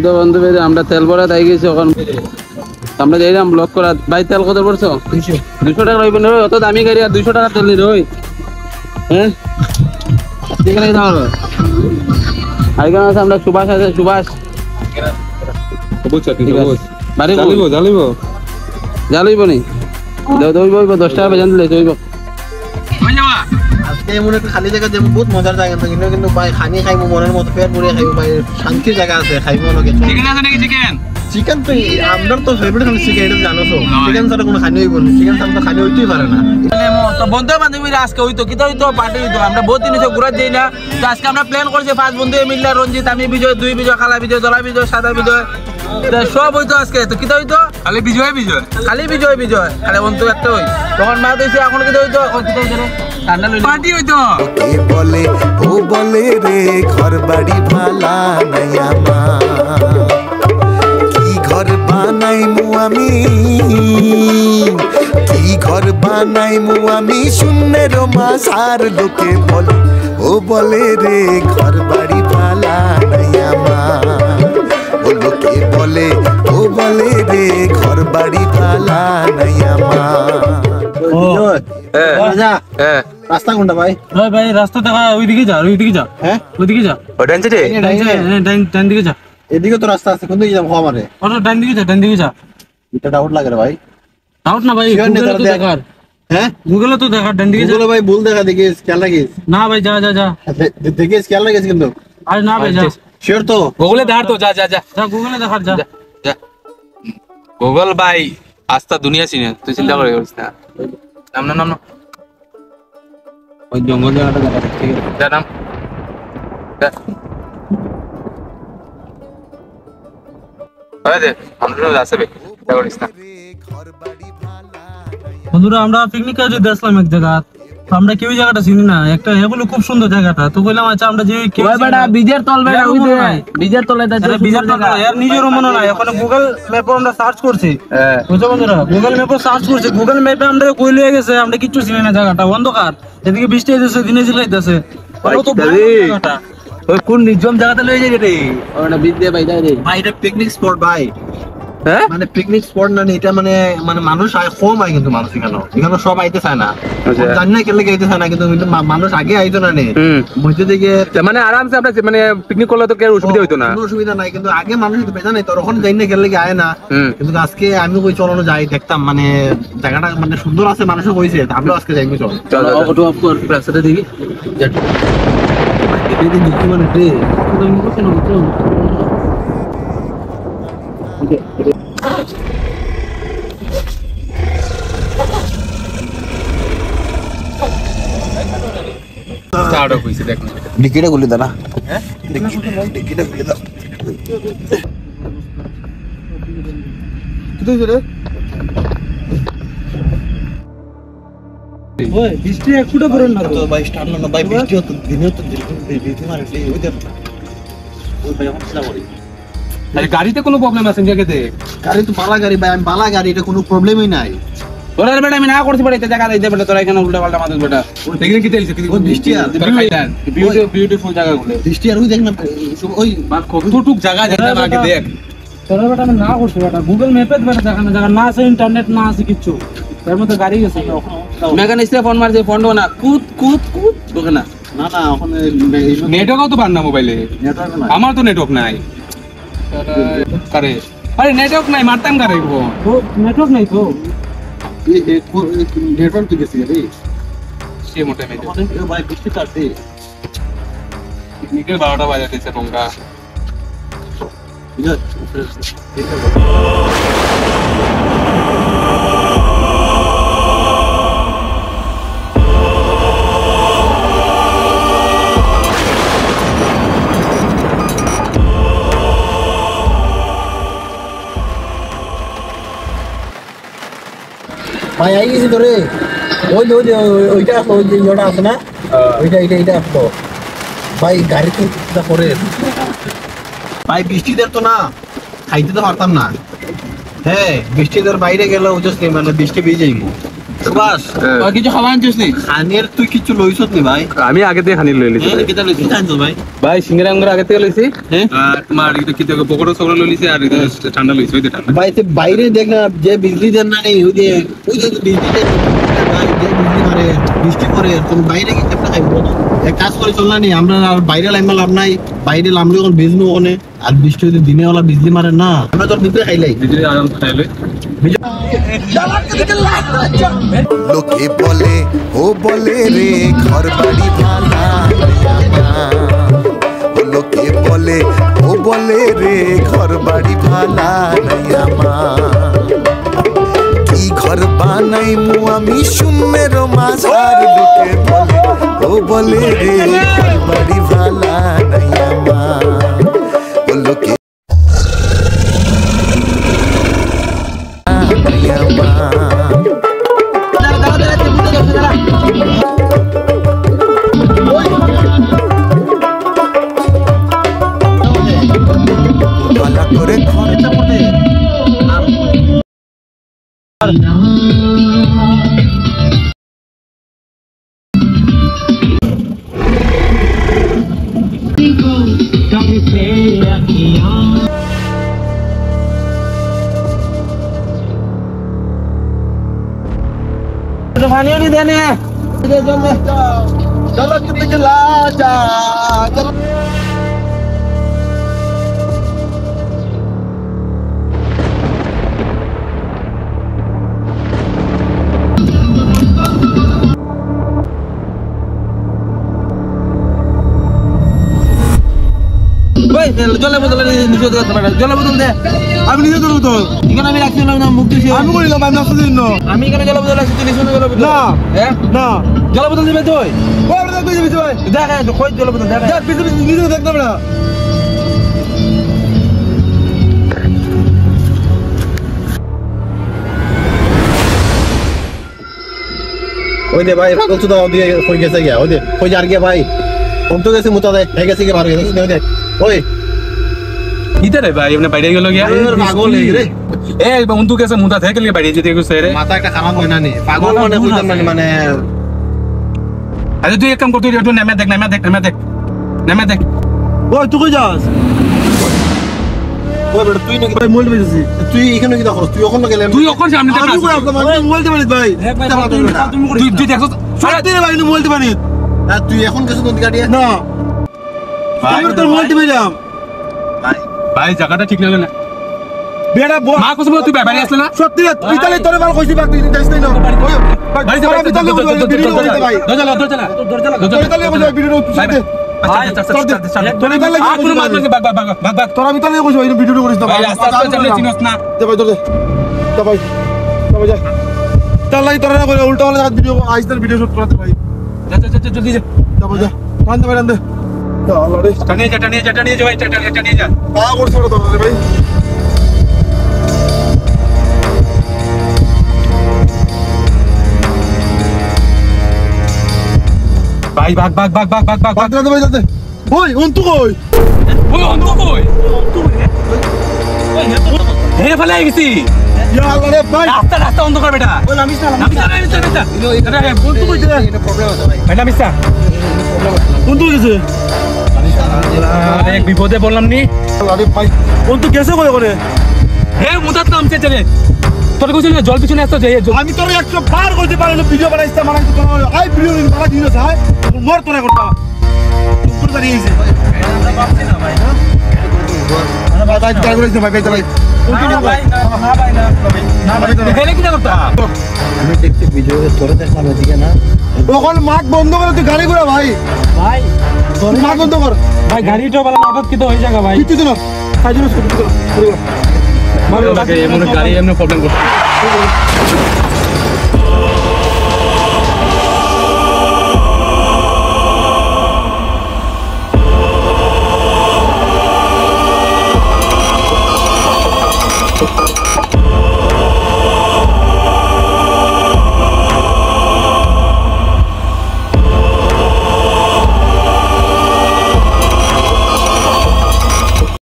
তো বন্ধু ভাই আমরা তেল ভরা তাই গেছি ওখান আমরা যাইলাম ব্লক করা ভাই তেল কত পড়ছো 200 টাকা রইবেন অত দামি গাড়ি আর 200 টাকা তেল নিল ওই হ্যাঁ ঠিক আছে দাও আইগা আছে আমরা সুভাষ আছে সুভাষ বুঝছো ঠিক আছে বাড়ি জ্বালিব নি দাও দইব 10 টাকা বেজান দিলে দইব কই যাবা আজকে এমন একটা খালি জায়গা যেমন বহুত মজার জায়গা কিন্তু ভাই খানি খাইবো মনের মতো পেট ভরে খাইবো ভাই শান্তির জায়গা আছে খাইবো না কিছু চিকেন আছে নাকি চিকেন তো আমরার তো ফেভারিট হলো চিকেন এটা জানো তো চিকেন ছাড়া কোনো খানি হইব না চিকেন ছাড়া তো খানি হইতেই পারে না তো বন্ধু বান্ধবীরা আজকে হইতো কি হইতো পার্টি হইতো আমরা বহুত দিন হইতো ঘুরা যাই না তো আজকে আমরা প্ল্যান করছি পাঁচ বন্ধু মিললে রঞ্জিত আমি বিজয় দুই বিজয় খালা বিজয় দলা বিজয় সাদা বিজয় সব হইতো আজকে তো কি হইতো খালি বিজয় খালি বিজয় খালি বন্ধু একটা হই তখন মা দিয়েছে এখন কি হইতো এখন কি হইতো ঠান্ডা পার্টি হইতো কে বলে ও বলে রে ঘর বাড়ি ভালা নাই আমার কি ঘর বানাই মু আমি কি ঘর বানাই মু আমি শূন্যের মাঝার লোকে বলে ও বলে রে ঘর বাড়ি ভালা নাই আমার ও লোকে বলে ও বলে রে ঘর বাড়ি ভালা নাই আমার রাস্তা কোনটা ভাই ভাই রাস্তা দেখা ওইদিকে যা হ্যাঁ ওইদিকে যা ডান দিকে যা এদিকে তো রাস্তা আছে কোন দিকে যাব আমারে ওটা ডান দিকে যা এটা ডাউট লাগে রে ভাই ডাউট না ভাই গুগলে তো দেখার হ্যাঁ গুগলে তো দেখার ডান দিকে গুগলে ভাই ভুল দেখা দেখিস খেয়াল রাখিস না ভাই যা দেখিস খেয়াল রাখিস কিন্তু আরে না ভাই যা শিওর তো গুগলে দেখার তো যা গুগলে দেখার যা গুগল ভাই আস্তা দুনিয়া চিনে তুই চিন্তা করে করিস না নাম ওই জঙ্গল জায়গাটা দেখা ঠিক আছে যা নাম বন্ধুরা আমরা পিকনিকে যদি আসলাম এক জায়গা আমরা কেউ জায়গাটা চিনি না একটা এগুলো খুব সুন্দর জায়গাটা তো কইলাম আচ্ছা আমরা যে বীজের তল বীজের তলে এর নিজেরও মনে নাই এখন গুগল ম্যাপে আমরা সার্চ করছি বুঝছো বন্ধুরা গুগল ম্যাপে সার্চ করছি গুগল ম্যাপে আমরা কই লয়ে গেছে আমরা কিচ্ছু চিনি না জায়গাটা অন্ধকার এদিকে বৃষ্টি হইতেছে দিনে ঝিলাইতেছে কত জায়গাটা ওই কোন নির্জন জায়গাতে লয়ে যাই রে ওটা বিদ্যা ভাই রে ভাই এটা পিকনিক স্পট ভাই হ্যাঁ মানে পিকনিক স্পট না এটা মানে মানুষ কম হয় কিন্তু মানুষ এখানে সব আইতে চায় না জানি না কেলে আইতে চায় না কিন্তু মানুষ আগে আইতো না মধ্যে দিকে মানে আরামসে আমরা মানে পিকনিক করলে তো কেউ অসুবিধা হইতো না কোনো অসুবিধা নাই কিন্তু আগে মানুষ তো বেজা নাই তখন জানি না কেলে আয় না কিন্তু আজকে আমি কই চলনো যাই দেখতাম মানে জায়গাটা মানে সুন্দর আছে মানুষও কইছে আমরাও আজকে যাইবো চল অটো অফ কর রাস্তাটা দেখি এদিকে দেখি মানে রে তো আমি বলছি না তো ডিকিটা খুলে দাও না হ্যাঁ ডিকিটা খুলে দাও কোথায় রে ওই বৃষ্টি এক ফুটা পড়ে না তো ভাই স্টার্ট না ভাই বৃষ্টি হতো দিনে তো বৃষ্টি মারে ওই দেখ ওই ভাই আমরা চিন্তা করি আরে গাড়িতে কোনো প্রবলেম আছে জায়গাতে গাড়ি তো বালা গাড়ি ভাই আমি বালা গাড়ি এটা কোনো প্রবলেমই নাই তোরা বেটা আমি না করছি বেটা জায়গা দিতে বেটা তোরা এখানে উল্টা পাল্টা মাদুস বেটা দেখি কি তেলছে কি বৃষ্টি আর বিউটিফুল জায়গাগুলো বৃষ্টি আর ওই দেখ না ওই কতটুক জায়গা যেটা আগে দেখ তোরা বেটা আমি না করছি বেটা গুগল ম্যাপে বেটা জায়গা না আছে ইন্টারনেট না আছে কিছু তার মধ্যে গাড়ি গেছে মেকানিক সে ফোন মারছে ফোন না কুত ওকে না না ওখানে নেটওয়ার্কও তো পার না মোবাইলে আমার তো নেটওয়ার্ক নাই আরে নেটওয়ার্ক নাই মারতাম কারে নেটওয়ার্ক নাই তো নেটওয়ার্ক তো গেছে রে সে মোটে মেয়ে ভাই বৃষ্টি কাটছে পিকনিকের 12টা বাজে দিচ্ছে টঙ্কা ভাই আই গেছি তো রে ওইটা আছে না ওইটা আসতো ভাই গাড়িতে পরে ভাই বৃষ্টিদের তো না খাইতে তো পারতাম না হ্যাঁ বৃষ্টিদের বাইরে গেলে মানে বৃষ্টি ভিজে যাইব বাস আর কিছু খাবার আনছিস নি? খানের তুই কিছু লইছত নি ভাই? আমি আগে থেকে খানি লই লিছি কেটা লইছিস? কি জানতো ভাই? ভাই সিঙ্গারা আঙ্গুর আগে থেকে লইছি হ্যাঁ? আর তোমার এটা কি থেকে পকোড়া সকড়া লই লিছি আর এটা ঠান্ডা লইছি ওই ঠান্ডা ভাই তে বাইরে দেখ না যে বিজলি দেন না নেই ওই যে বিজলি দেন ভাই যে বিজলি মারে বৃষ্টি করে তুমি বাইরে কি একটা খাইবো না এক কাজ করে চল না নি আমরা আর বাইরে লাইমা লাভ নাই বাইরে লামলে কোন বিজলি ওখানে আর বৃষ্টি যদি দিনে ওলা বিজলি মারে না আমরা তোর ভিতরে খাইলাই দিদি আরাম খাই লই লোকে বলে ও বলে রে ঘর বাড়ি ভালা ও লোকে বলে ও বলে রে ঘর বাড়ি ভালা নাই আমার কি ঘর বানাই মু আমি শূন্যের মাঝার লোকে বলে ও বলে রে ঘর বাড়ি ভালা নাই আমার ও লোকে নাই আমার ভালো করে ঘরটা পড়ে तो पानी नहीं देने हैं चलो তুমি চলা যা চলো ভাই জলের বোতল নিচে দে জলের বোতল দে আমি নিচে দেবো তো এখানে আমি রাখছি না মুখ দিছি আমি করিলাম আমি নাস্তা দিন আমি এখানে জলের বোতল রাখছি তুই নিচে জলের বোতল না হ্যাঁ না জলের বোতল দিবে তুই ওই আমরা তুই দিবি ভাই দেখ কই জলের বোতল দেখ দেখ পিছে নিচে দেখ না বড়া ওই দে ভাই পাগল চুদা ওদিকে কই গেছে গিয়া ওই দে কই যার গিয়া ভাই কোন তো গেছে মুতা দে হয়ে গেছে কি বার হয়ে গেছে দে ওই ইতে রে ভাই এমনি বাইরে গেল গিয়া পাগল হয়ে রে এ বন্ধু কেসে মুদা থেকে লিয়ে বাইরে যেতে গেছে রে মাথা একটা খারাপ হয় না নি পাগল মানে বুঝতাম না মানে আরে তুই এক কাম কর তুই একটু নেমে দেখ ওই তুই কই যাস ওই বেটা তুই নাকি ভাই মোবাইল বেজেছিস তুই এখানে কি দেখছ তুই ওখানে গেলে তুই ওখানে সামনে দেখ আমি কই আপনার মোবাইল দিতে পারিস ভাই তুই দেখছ সারা দিন ভাই মোবাইল দিতে পারিস আর তুই এখন গেছিস নদী কাটিয়ে না ভাই তোর মোবাইল দিতে পারিলাম ভাই জায়গাটা ঠিক লাগলো না বেটা মা কসম তুই বাইরে আসলে না সত্যি পিতালে তোরে ভালো কইছি বাক তুই যাইস না ভাই পিতালে ভাই দরজা পিতালে বলে ভিডিও তুই তোরা ভিতরে কইছ ভাই ভিডিও করিস না ভাই দে ভাই দে ভাই যা তার লাগি তোরা করে উল্টা হলে ভিডিও আইসদের ভিডিও শুট করতে ভাই জলদি যা যা ভাই যা টান দে ভাই টান দে আল্লাহ রে টানিয়ে যা ভাই টানিয়ে যা পা করছ রে তোরা ভাই ভাই ভাগ বাদ দে ভাই দে ওই অন্তু কই ওই অন্ধ কই হে ফেলে গেছি ইয়া আল্লাহ রে ভাই রাস্তা অন্ধকার বেটা ওই নামিস না অন্তু কই দে প্রবলেম আছে ভাই ভাই নামিস না অন্তু গেছে আরে এক বিপদে বললাম নি আল্লাহ রে ভাই অন্তু গেছে কই করে হে মুদাত নামছে চলে তোর কইছিল জল পিছনে আসতো যে আমি তোর 100 বার কইতে পারি না ভিডিও বানাইতে মানে তো আই ভিডিও বানা দিন আছে মোর তোরা করতা উপর দাঁড়িয়েছে আমরা ভাবছি না ভাই না ভাই ভাই ট্রাই করেছে ভাই ভাই না ভাই হেলে কি করতা আমি দেখতে ভিডিও তোরে দেখলাম এদিকে না ওখান মাঠ বন্ধ করে তুই গাড়ি ঘোরা ভাই তোর মাঠ বন্ধ কর ভাই গাড়িটা বলা হঠাৎ কি তো হয়ে যাবে ভাই কিছু দিন সাইজুস করে ভালো লাগে এমন গাড়ি এমন প্রবলেম করতে